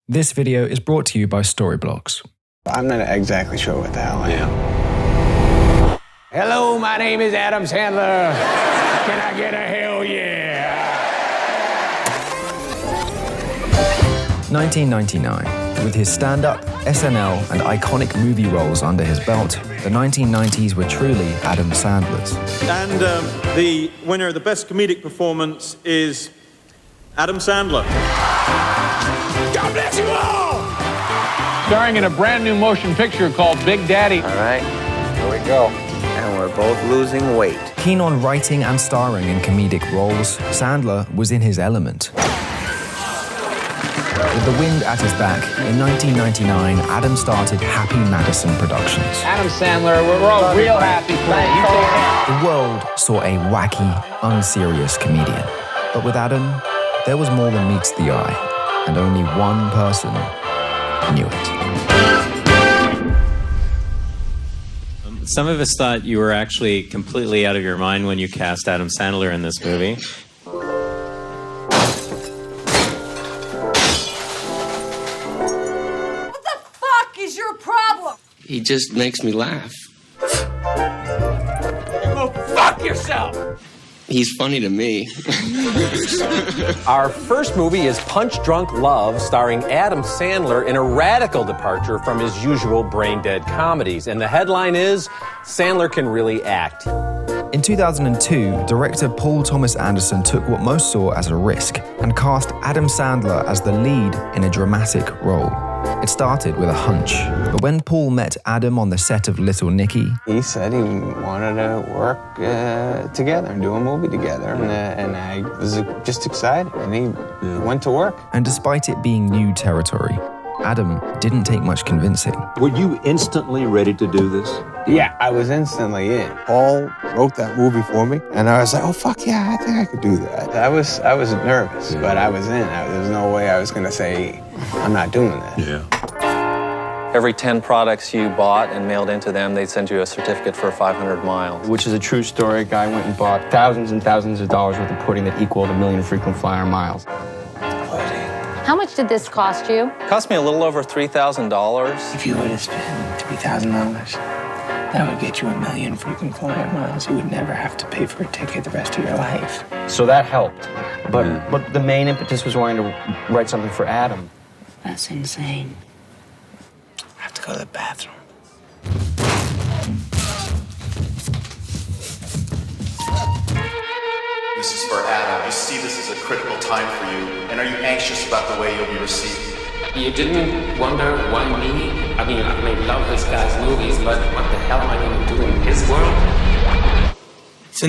This video is brought to you by Storyblocks. I'm not exactly sure what the hell I am. Hello, my name is Adam Sandler. Can I get a hell yeah? 1999. With his stand-up, SNL, and iconic movie roles under his belt, the 1990s were truly Adam Sandler's. And the winner of the Best Comedic Performance is Adam Sandler. God bless you all! Starring in a brand new motion picture called Big Daddy. All right, here we go. And we're both losing weight. Keen on writing and starring in comedic roles, Sandler was in his element. With the wind at his back, in 1999, Adam started Happy Madison Productions. Adam Sandler, we're all real happy for you. The world saw a wacky, unserious comedian. But with Adam, there was more than meets the eye, and only one person knew it. Some of us thought you were actually completely out of your mind when you cast Adam Sandler in this movie. What the fuck is your problem? He just makes me laugh. Go fuck yourself! He's funny to me. Our first movie is Punch Drunk Love, starring Adam Sandler in a radical departure from his usual brain-dead comedies. And the headline is, Sandler Can Really Act. In 2002, director Paul Thomas Anderson took what most saw as a risk and cast Adam Sandler as the lead in a dramatic role. It started with a hunch, but when Paul met Adam on the set of Little Nicky, He said he wanted to work together and do a movie together, and I was just excited, and he went to work. and despite it being new territory, Adam didn't take much convincing. Were you instantly ready to do this? Yeah, I was instantly in. Paul wrote that movie for me, and I was like, oh, fuck yeah, I think I could do that. I was nervous, but I was in. There's no way I was going to say, I'm not doing this. Yeah. Every 10 products you bought and mailed into them, they'd send you a certificate for 500 miles. Which is a true story. A guy went and bought thousands and thousands of dollars worth of pudding that equaled 1 million frequent flyer miles. How much did this cost you? It cost me a little over $3,000. If you were to spend $3,000, that would get you 1 million frequent flyer miles. You would never have to pay for a ticket the rest of your life. So that helped. But the main impetus was wanting to write something for Adam. That's insane. I have to go to the bathroom. This is for Adam. You see this as a critical time for you, and are you anxious about the way you'll be received? You didn't wonder why me? I mean, I may love this guy's movies, but what the hell am I going to do in his world? It's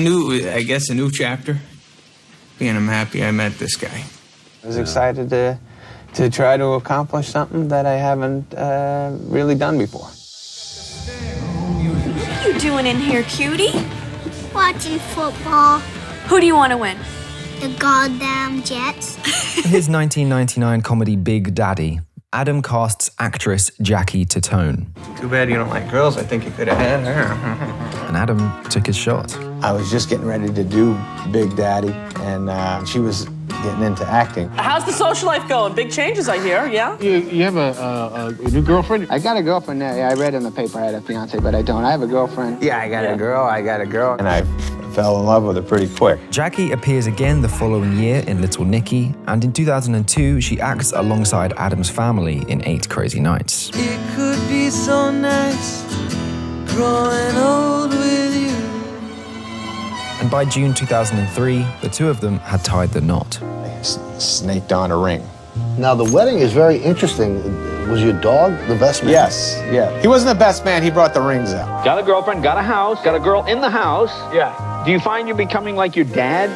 a new chapter. And I'm happy I met this guy. I was excited to try to accomplish something that I haven't really done before. What are you doing in here, cutie? Watching football. Who do you want to win? The goddamn Jets. In his 1999 comedy Big Daddy, Adam casts actress Jackie Tatone, Too bad you don't like girls. I think you could have had her. and Adam took his shot. I was just getting ready to do Big Daddy, and she was getting into acting. How's the social life going? Big changes, I hear, yeah? You have a new girlfriend? I got a girlfriend now. Yeah, I read in the paper I had a fiance, but I don't. I have a girlfriend. Yeah, I got a girl. And I fell in love with her pretty quick. Jackie appears again the following year in Little Nicky, and in 2002, she acts alongside Adam's family in 8 Crazy Nights. It could be so nice growing old with you. And by June 2003, the two of them had tied the knot. I snaked on a ring. Now, the wedding is very interesting. Was your dog the best man? Yes, yeah. He wasn't the best man, he brought the rings out. Got a girlfriend, got a house, got a girl in the house. Yeah. Do you find you're becoming like your dad?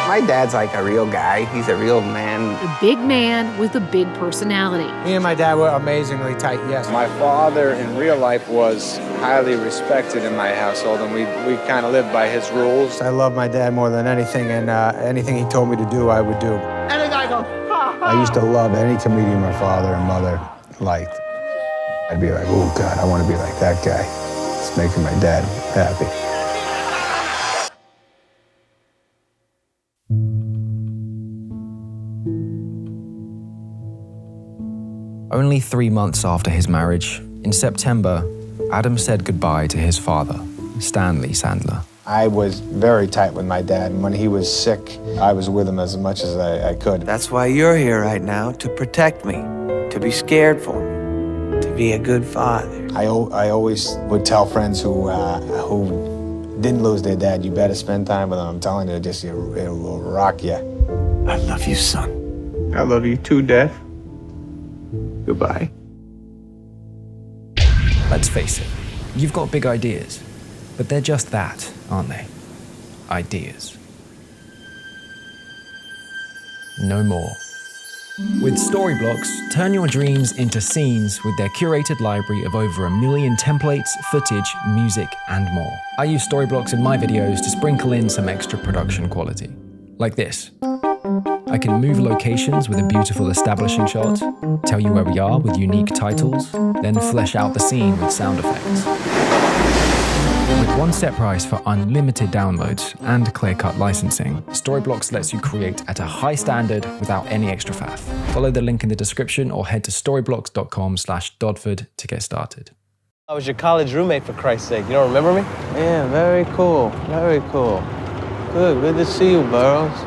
My dad's like a real guy. He's a real man. A big man with a big personality. Me and my dad were amazingly tight, yes. My father in real life was highly respected in my household, and we kind of lived by his rules. I love my dad more than anything, and anything he told me to do, I would do. And the guy goes, ha, ha. I used to love any comedian my father and mother liked. I'd be like, oh God, I want to be like that guy. It's making my dad happy. Only 3 months after his marriage, in September, Adam said goodbye to his father, Stanley Sandler. I was very tight with my dad, and when he was sick, I was with him as much as I could. That's why you're here right now, to protect me, to be scared for me, to be a good father. I always would tell friends who didn't lose their dad, you better spend time with them. I'm telling you, it will rock you. I love you, son. I love you too, Dad. Goodbye. Let's face it, you've got big ideas, but they're just that, aren't they? Ideas. No more. With Storyblocks, turn your dreams into scenes with their curated library of over 1 million templates, footage, music, and more. I use Storyblocks in my videos to sprinkle in some extra production quality. Like this. I can move locations with a beautiful establishing shot, tell you where we are with unique titles, then flesh out the scene with sound effects. With one set price for unlimited downloads and clear-cut licensing, Storyblocks lets you create at a high standard without any extra faff. Follow the link in the description or head to storyblocks.com/Dodford to get started. I was your college roommate, for Christ's sake. You don't remember me? Yeah, very cool, very cool. Good to see you, Burroughs.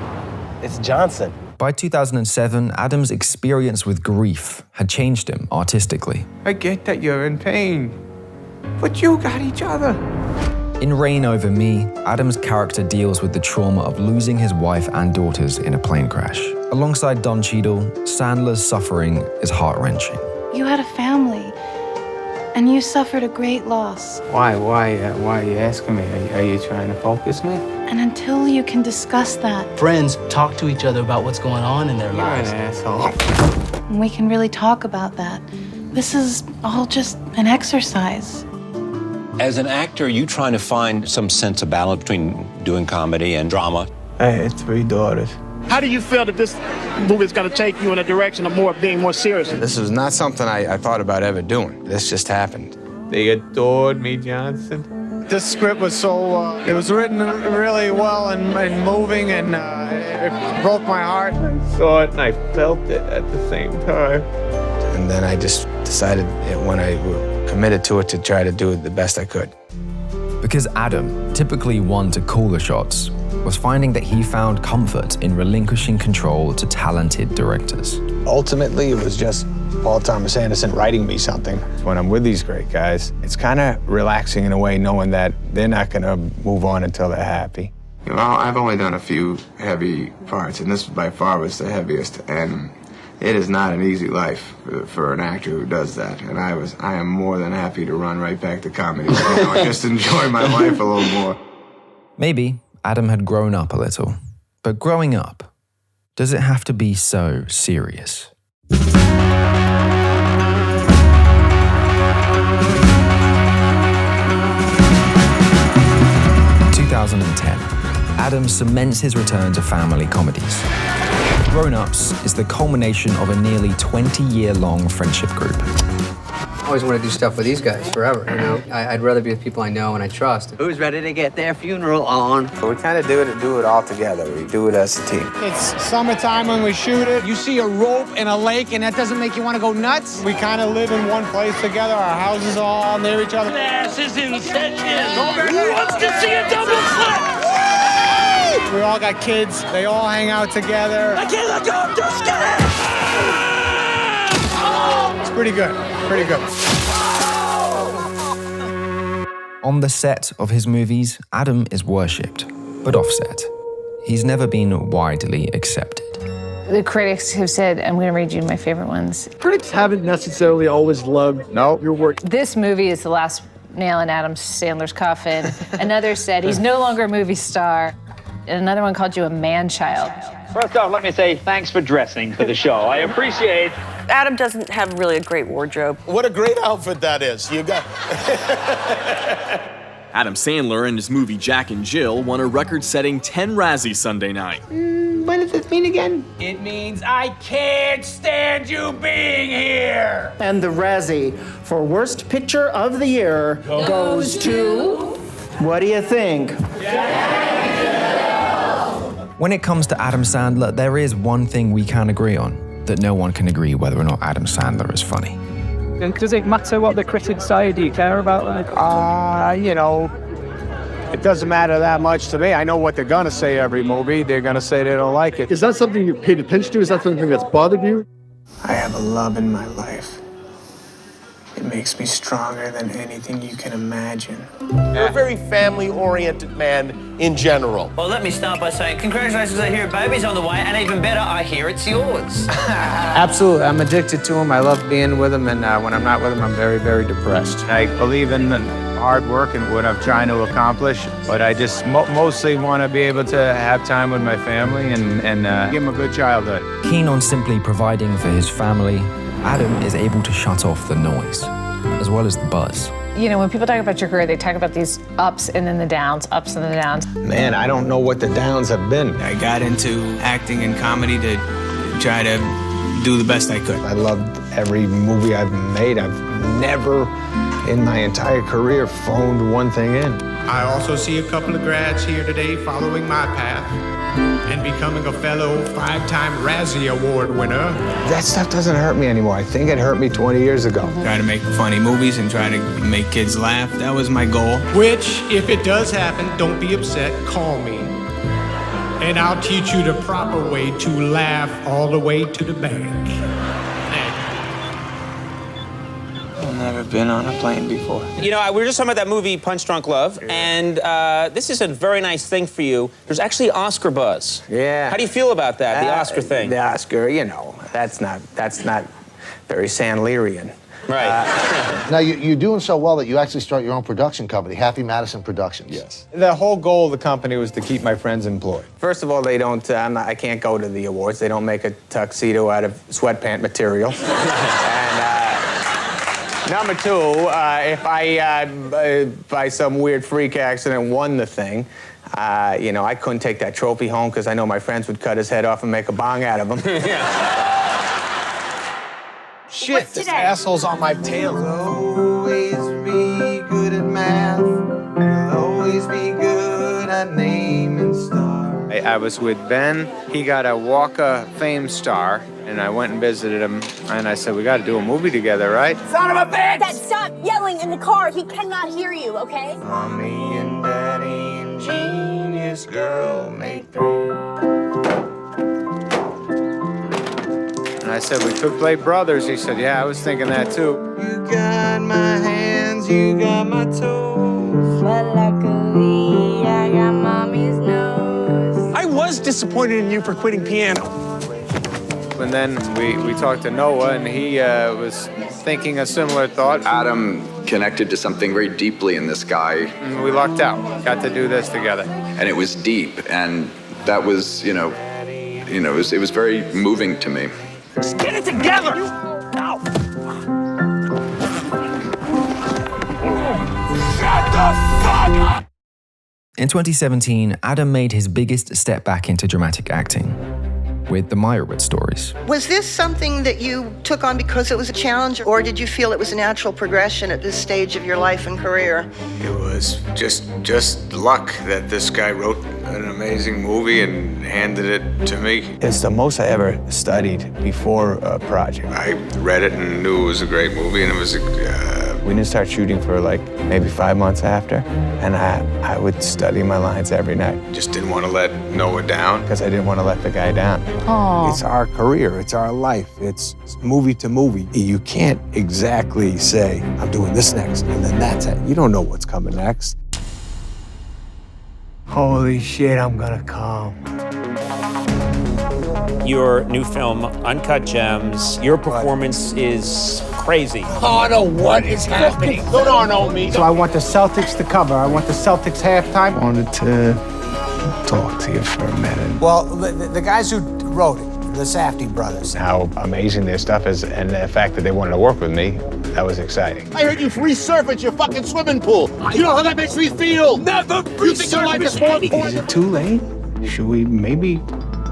It's Johnson. By 2007, Adam's experience with grief had changed him artistically. I get that you're in pain, but you got each other. In Reign Over Me, Adam's character deals with the trauma of losing his wife and daughters in a plane crash. Alongside Don Cheadle, Sandler's suffering is heart-wrenching. You had a family, and you suffered a great loss. Why are you asking me? Are you trying to focus me? And until you can discuss that, friends talk to each other about what's going on in their lives. You're an asshole. and we can really talk about that. This is all just an exercise. As an actor, you trying to find some sense of balance between doing comedy and drama? I had 3 daughters. How do you feel that this movie is going to take you in a direction of being more serious? This was not something I thought about ever doing. This just happened. They adored me, Johnson. This script was so, it was written really well and moving, and it broke my heart. I saw it and I felt it at the same time. And then I just decided when I committed to it to try to do it the best I could. Because Adam, typically one to call the shots, was finding that he found comfort in relinquishing control to talented directors. Ultimately, it was just Paul Thomas Anderson writing me something. When I'm with these great guys, it's kind of relaxing in a way, knowing that they're not going to move on until they're happy. You know, I've only done a few heavy parts, and this by far was the heaviest. And it is not an easy life for an actor who does that. And I am more than happy to run right back to comedy. I just enjoy my life a little more. Maybe Adam had grown up a little, but growing up, does it have to be so serious? 2010, Adam cements his return to family comedies. Grown Ups is the culmination of a nearly 20-year-long friendship group. I always want to do stuff with these guys forever, you know? I'd rather be with people I know and I trust. Who's ready to get their funeral on? We kind of do it all together. We do it as a team. It's summertime when we shoot it. You see a rope in a lake and that doesn't make you want to go nuts? We kind of live in one place together. Our houses are all near each other. Ass is in session. Who wants to see a double flip? We all got kids. They all hang out together. I can't let go. I'm just kidding. It's pretty good. Pretty good. On the set of his movies, Adam is worshipped, but offset. He's never been widely accepted. The critics have said, I'm going to read you my favorite ones. Critics haven't necessarily always loved your work. This movie is the last nail in Adam Sandler's coffin. Another said he's no longer a movie star. And another one called you a man-child. First off, let me say thanks for dressing for the show. I appreciate. Adam doesn't have really a great wardrobe. What a great outfit that is. You got. Adam Sandler and his movie Jack and Jill won a record-setting 10 Razzies Sunday night. What does this mean again? It means I can't stand you being here. And the Razzie for Worst Picture of the Year goes to... What do you think? When it comes to Adam Sandler, there is one thing we can agree on. that no one can agree whether or not Adam Sandler is funny. And does it matter what the critics say? Do you care about that? You know, it doesn't matter that much to me. I know what they're gonna say every movie. They're gonna say they don't like it. Is that something you paid attention to? Is that something that's bothered you? I have a love in my life. It makes me stronger than anything you can imagine. You're a very family-oriented man in general. Well, let me start by saying congratulations, I hear a baby's on the way, and even better, I hear it's yours. Absolutely. I'm addicted to him. I love being with him, and when I'm not with him, I'm very, very depressed. I believe in hard work and what I'm trying to accomplish, but I just mostly want to be able to have time with my family and give him a good childhood. Keen on simply providing for his family, Adam is able to shut off the noise, as well as the buzz. You know, when people talk about your career, they talk about these ups and then the downs, ups and the downs. Man, I don't know what the downs have been. I got into acting and comedy to try to do the best I could. I loved every movie I've made. I've never in my entire career phoned one thing in. I also see a couple of grads here today following my path and becoming a fellow 5-time Razzie Award winner. That stuff doesn't hurt me anymore. I think it hurt me 20 years ago. Try to make funny movies and try to make kids laugh. That was my goal. Which, if it does happen, don't be upset, call me. And I'll teach you the proper way to laugh all the way to the bank. I've never been on a plane before. You know, we were just talking about that movie, Punch Drunk Love, and this is a very nice thing for you. There's actually Oscar buzz. Yeah. How do you feel about that, the Oscar thing? The Oscar, you know, that's not very Sandlerian. Right. Now, you're doing so well that you actually start your own production company, Happy Madison Productions. Yes. The whole goal of the company was to keep my friends employed. First of all, they don't, I can't go to the awards. They don't make a tuxedo out of sweatpant material. Number two, if I, by some weird freak accident, won the thing, you know, I couldn't take that trophy home because I know my friends would cut his head off and make a bong out of him. Shit, this asshole's on my tail. Always be good at math. You'll always be good at naming stars. I was with Ben. He got a Walk of Fame star, and I went and visited him, and I said, we got to do a movie together, right? Son of a bitch! Dad, stop yelling in the car. He cannot hear you, okay? Mommy and Daddy and Genius Girl make three. And I said, we could play brothers. He said, yeah, I was thinking that too. You got my hands, you got my toes. But luckily, I got mommy's nose. I was disappointed in you for quitting piano. And then we talked to Noah, and he was thinking a similar thought. Adam connected to something very deeply in this guy. And we lucked out, got to do this together. And it was deep, and that was, it was very moving to me. Just get it together! No! Shut the fuck up! In 2017, Adam made his biggest step back into dramatic acting with the Meyerowitz Stories. Was this something that you took on because it was a challenge, or did you feel it was a natural progression at this stage of your life and career? It was just luck that this guy wrote an amazing movie and handed it to me. It's the most I ever studied before a project. I read it and knew it was a great movie, and it was we didn't start shooting for like maybe 5 months after, and I would study my lines every night. Just didn't want to let Noah down because I didn't want to let the guy down. Aww. It's our career, it's our life, it's movie to movie. You can't exactly say, I'm doing this next, and then that's it. You don't know what's coming next. Holy shit, I'm gonna come. Your new film, Uncut Gems, your performance is crazy. Connor, what is happening? Don't on me. So I want the Celtics to cover. I want the Celtics halftime. I wanted to talk to you for a minute. Well, the guys who wrote it, the Safdie brothers. How amazing their stuff is, and the fact that they wanted to work with me, that was exciting. I heard you resurface your fucking swimming pool. You know how that makes me feel? Never resurface your life is more important. Is it too late? Should we maybe?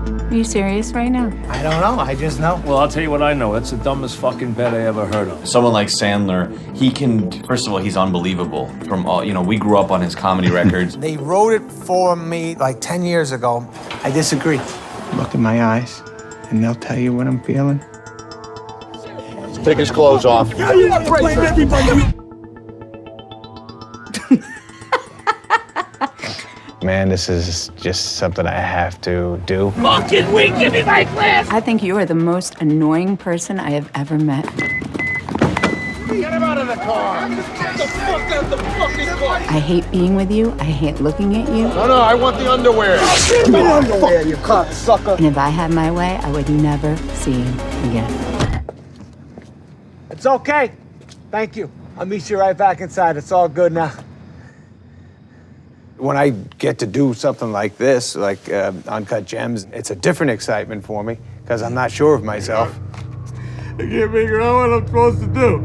Are you serious right now? I don't know. I just know. Well, I'll tell you what I know. That's the dumbest fucking bet I ever heard of. Someone like Sandler, he can, first of all, he's unbelievable. From all, we grew up on his comedy records. They wrote it for me like 10 years ago. I disagree. Look in my eyes. and they'll tell you what I'm feeling. Take his clothes off. Man, this is just something I have to do. Fucking weak, give me my glass! I think you are the most annoying person I have ever met. Get him out of the car! Get the fuck out of the fucking car! I hate being with you. I hate looking at you. No, I want the underwear. Get the underwear, you cocksucker! And if I had my way, I would never see you again. It's okay. Thank you. I'll meet you right back inside. It's all good now. When I get to do something like this, like Uncut Gems, it's a different excitement for me because I'm not sure of myself. I can't figure out what I'm supposed to do.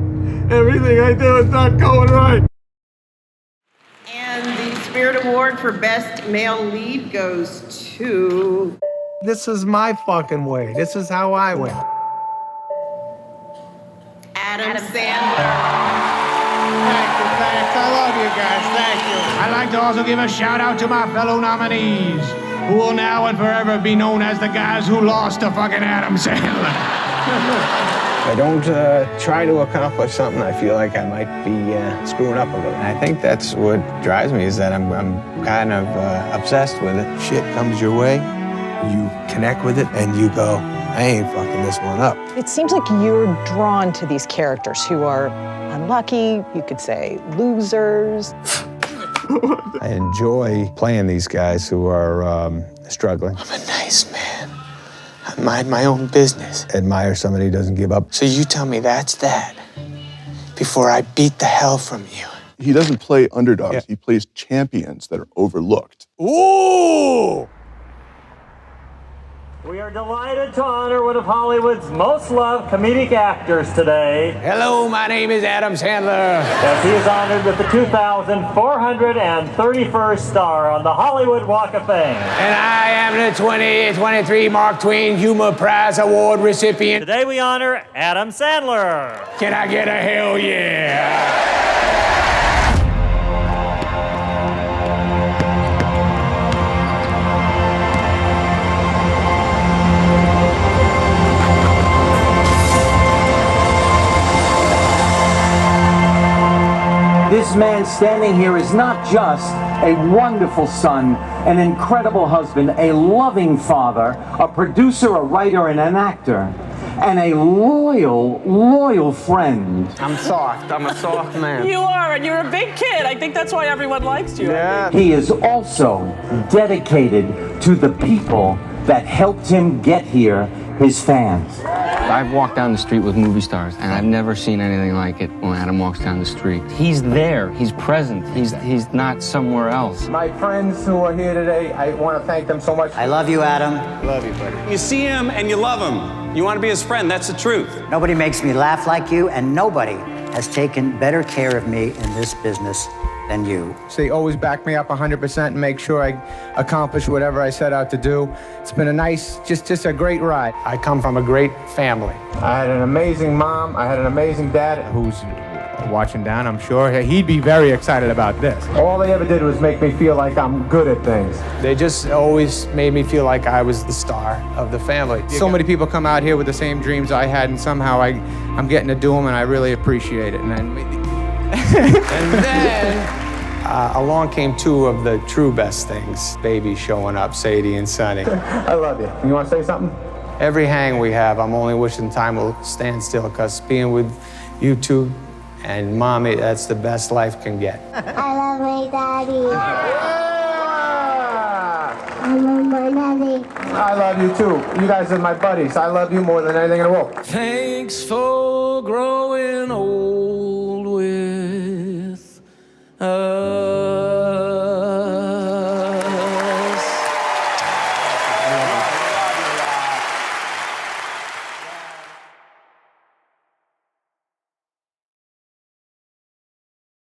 Everything I do is not going right. And the Spirit Award for Best Male Lead goes to... This is my fucking way. This is how I win. Adam Sandler. Thanks. I love you guys. Thank you. I'd like to also give a shout out to my fellow nominees, who will now and forever be known as the guys who lost to fucking Adam Sandler. If I don't try to accomplish something, I feel like I might be screwing up a little. And I think that's what drives me, is that I'm kind of obsessed with it. Shit comes your way, you connect with it, and you go, I ain't fucking this one up. It seems like you're drawn to these characters who are unlucky, you could say losers. I enjoy playing these guys who are struggling. I'm a nice man. I mind my own business. Admire somebody who doesn't give up. So you tell me that's that before I beat the hell from you. He doesn't play underdogs. He plays champions that are overlooked. Ooh! We are delighted to honor one of Hollywood's most loved comedic actors today. Hello, my name is Adam Sandler. As he is honored with the 2,431st star on the Hollywood Walk of Fame. And I am the 2023 Mark Twain Humor Prize Award recipient. Today we honor Adam Sandler. Can I get a hell yeah? This man standing here is not just a wonderful son, an incredible husband, a loving father, a producer, a writer, and an actor, and a loyal friend. I'm soft. I'm a soft man. You are, and you're a big kid. I think that's why everyone likes you. Yeah. He is also dedicated to the people that helped him get here, his fans. I've walked down the street with movie stars, and I've never seen anything like it when Adam walks down the street. He's there. He's present. He's not somewhere else. My friends who are here today, I want to thank them so much. I love you, Adam. Love you, buddy. You see him and you love him. You want to be his friend. That's the truth. Nobody makes me laugh like you, and nobody has taken better care of me in this business than you. So they always back me up 100% and make sure I accomplish whatever I set out to do. It's been a nice, just a great ride. I come from a great family. I had an amazing mom. I had an amazing dad who's watching down, I'm sure. He'd be very excited about this. All they ever did was make me feel like I'm good at things. They just always made me feel like I was the star of the family. So many people come out here with the same dreams I had, and somehow I'm getting to do them, and I really appreciate it. And then along came two of the true best things. Babies showing up, Sadie and Sonny. I love you. You want to say something? Every hang we have, I'm only wishing time will stand still, because being with you two and Mommy, that's the best life can get. I love my daddy. I love my daddy. I love you too. You guys are my buddies. I love you more than anything in the world. Thanks for growing old.